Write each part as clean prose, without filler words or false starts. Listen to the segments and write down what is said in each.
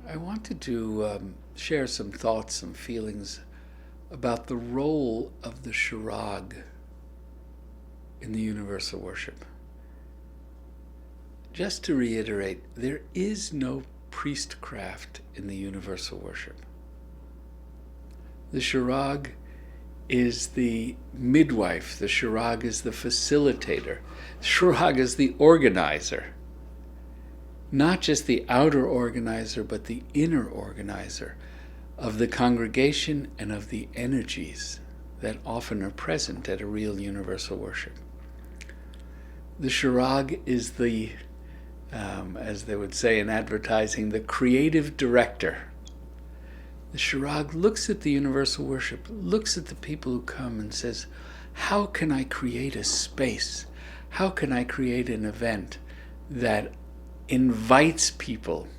I wanted to share some thoughts, some feelings about the role of the Cherag in the universal worship. Just to reiterate, there is no priestcraft in the universal worship. The Cherag is the midwife, the Cherag is the facilitator, the Cherag is the organizer. Not just the outer organizer, but the inner organizer of the congregation and of the energies that often are present at a real universal worship. The Cherag is the, as they would say in advertising, the creative director. The Cherag looks at the universal worship, looks at the people who come and says, how can I create a space? How can I create an event that invites people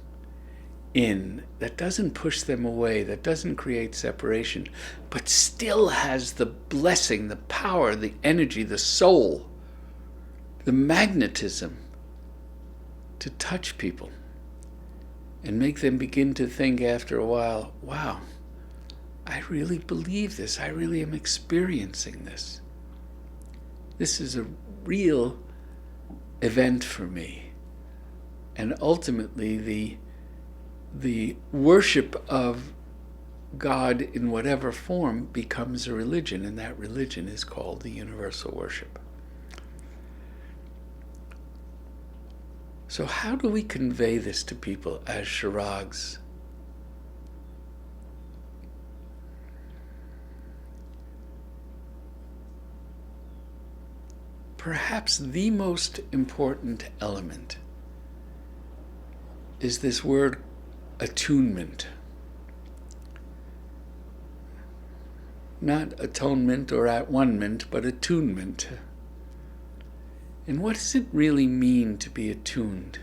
in, that doesn't push them away, that doesn't create separation, but still has the blessing, the power, the energy, the soul, the magnetism to touch people and make them begin to think after a while, wow, I really believe this. I really am experiencing this. This is a real event for me. And ultimately, the worship of God in whatever form becomes a religion, and that religion is called the universal worship. So how do we convey this to people as Cherags? Perhaps the most important element is this word attunement. Not atonement or at-one-ment, but attunement. And what does it really mean to be attuned?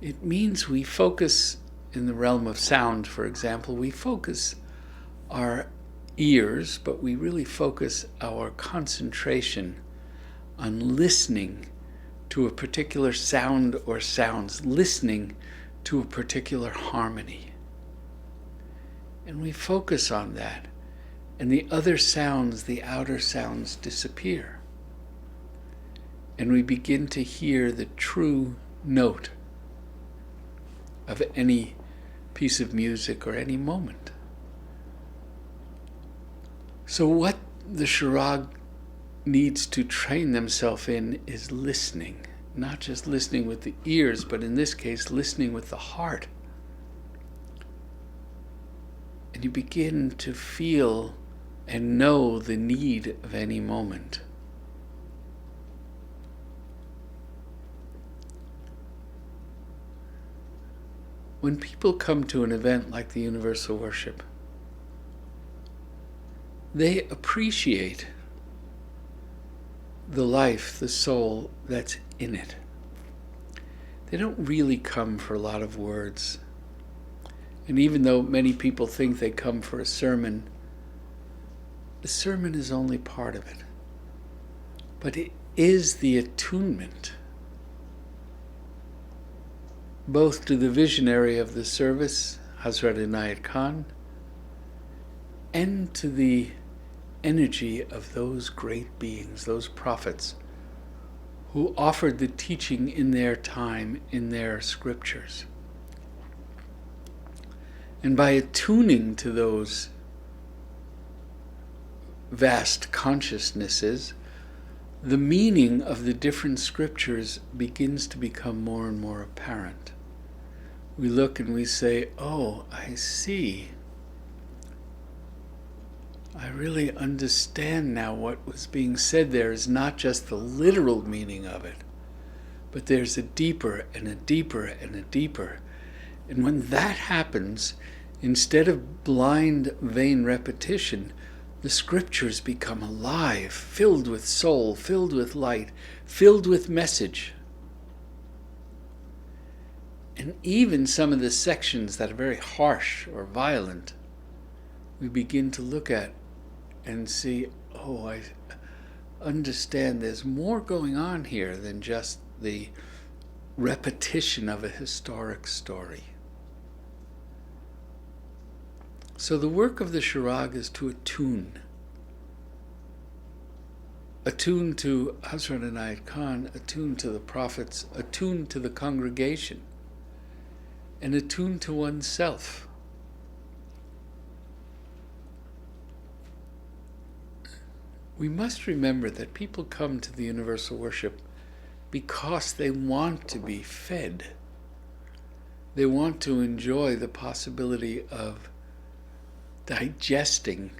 It means we focus, in the realm of sound, for example, we focus our ears, but we really focus our concentration on listening to a particular sound or sounds, listening to a particular harmony. And we focus on that, and the other sounds, the outer sounds, disappear. And we begin to hear the true note of any piece of music or any moment. So what the Cherag needs to train themselves in is listening. Not just listening with the ears, but in this case, listening with the heart. And you begin to feel and know the need of any moment. When people come to an event like the universal worship, they appreciate the life, the soul that's in it. They don't really come for a lot of words. And even though many people think they come for a sermon, the sermon is only part of it. But it is the attunement, both to the visionary of the service, Hazrat Inayat Khan, and to the energy of those great beings, those prophets, who offered the teaching in their time, in their scriptures. And by attuning to those vast consciousnesses, the meaning of the different scriptures begins to become more and more apparent. We look and we say, oh, I see. I really understand now what was being said there is not just the literal meaning of it, but there's a deeper and a deeper and a deeper. And when that happens, instead of blind, vain repetition, the scriptures become alive, filled with soul, filled with light, filled with message. And even some of the sections that are very harsh or violent, we begin to look at and see, oh, I understand there's more going on here than just the repetition of a historic story. So the work of the Cherag is to attune. Attune to Hazrat Inayat Khan, attune to the prophets, attune to the congregation, and attune to oneself. We must remember that people come to the universal worship because they want to be fed. They want to enjoy the possibility of digesting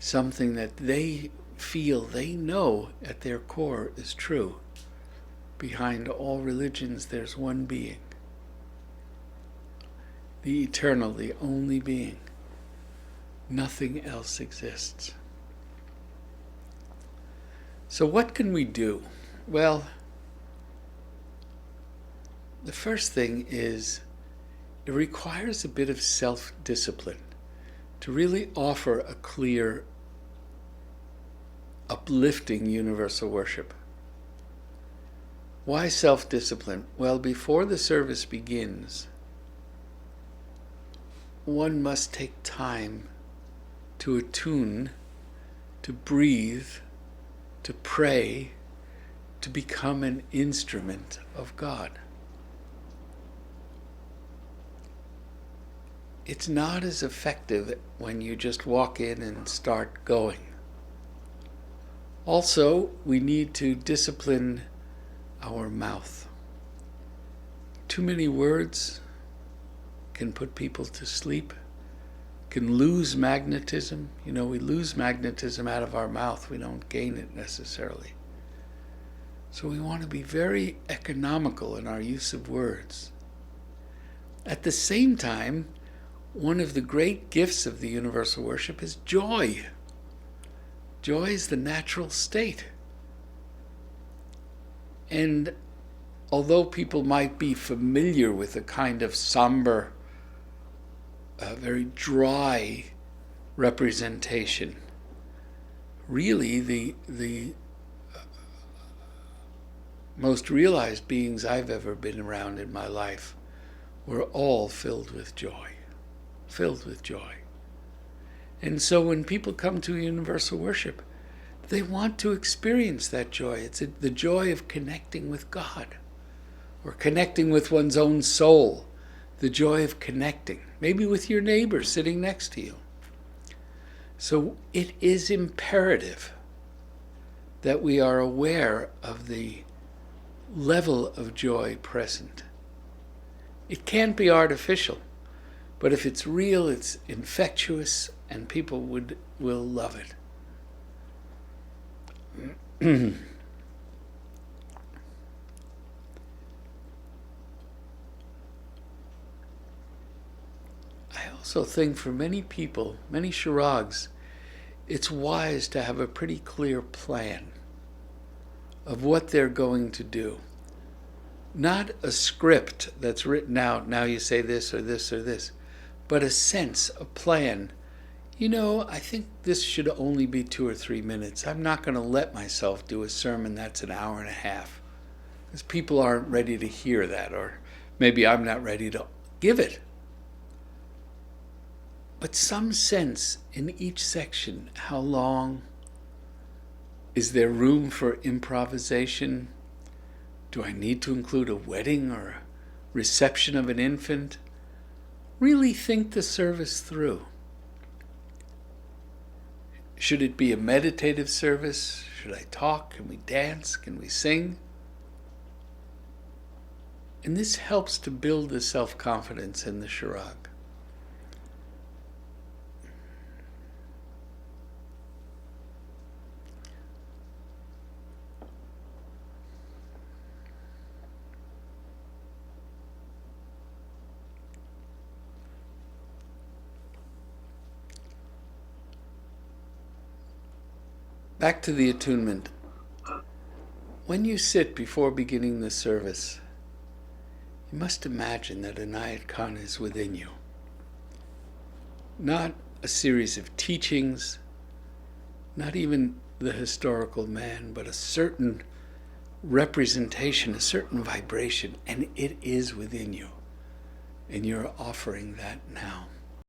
something that they feel, they know at their core is true. Behind all religions, there's one being. The eternal, the only being. Nothing else exists. So what can we do? Well, the first thing is it requires a bit of self-discipline to really offer a clear, uplifting universal worship. Why self-discipline? Well, before the service begins, one must take time to attune, to breathe, to pray, to become an instrument of God. It's not as effective when you just walk in and start going. Also, we need to discipline our mouth. Too many words can put people to sleep, can lose magnetism. We lose magnetism out of our mouth. We don't gain it necessarily. So we want to be very economical in our use of words. At the same time, one of the great gifts of the universal worship is joy. Joy is the natural state. And although people might be familiar with a kind of somber, very dry representation, really the most realized beings I've ever been around in my life were all filled with joy. Filled with joy. And so when people come to universal worship, they want to experience that joy. It's the joy of connecting with God, or connecting with one's own soul, the joy of connecting, maybe with your neighbor sitting next to you. So it is imperative that we are aware of the level of joy present. It can't be artificial, but if it's real, it's infectious, and people will love it. I also think for many people, many Cherags, it's wise to have a pretty clear plan of what they're going to do. Not a script that's written out, now you say this or this or this, but a sense, a plan. I think this should only be 2 or 3 minutes. I'm not going to let myself do a sermon that's an hour and a half, because people aren't ready to hear that, or maybe I'm not ready to give it. But some sense in each section, how long? Is there room for improvisation? Do I need to include a wedding or a reception of an infant? Really think the service through. Should it be a meditative service? Should I talk? Can we dance? Can we sing? And this helps to build the self-confidence in the Cherag. Back to the attunement. When you sit before beginning the service, you must imagine that Inayat Khan is within you. Not a series of teachings, not even the historical man, but a certain representation, a certain vibration, and it is within you. And you're offering that now.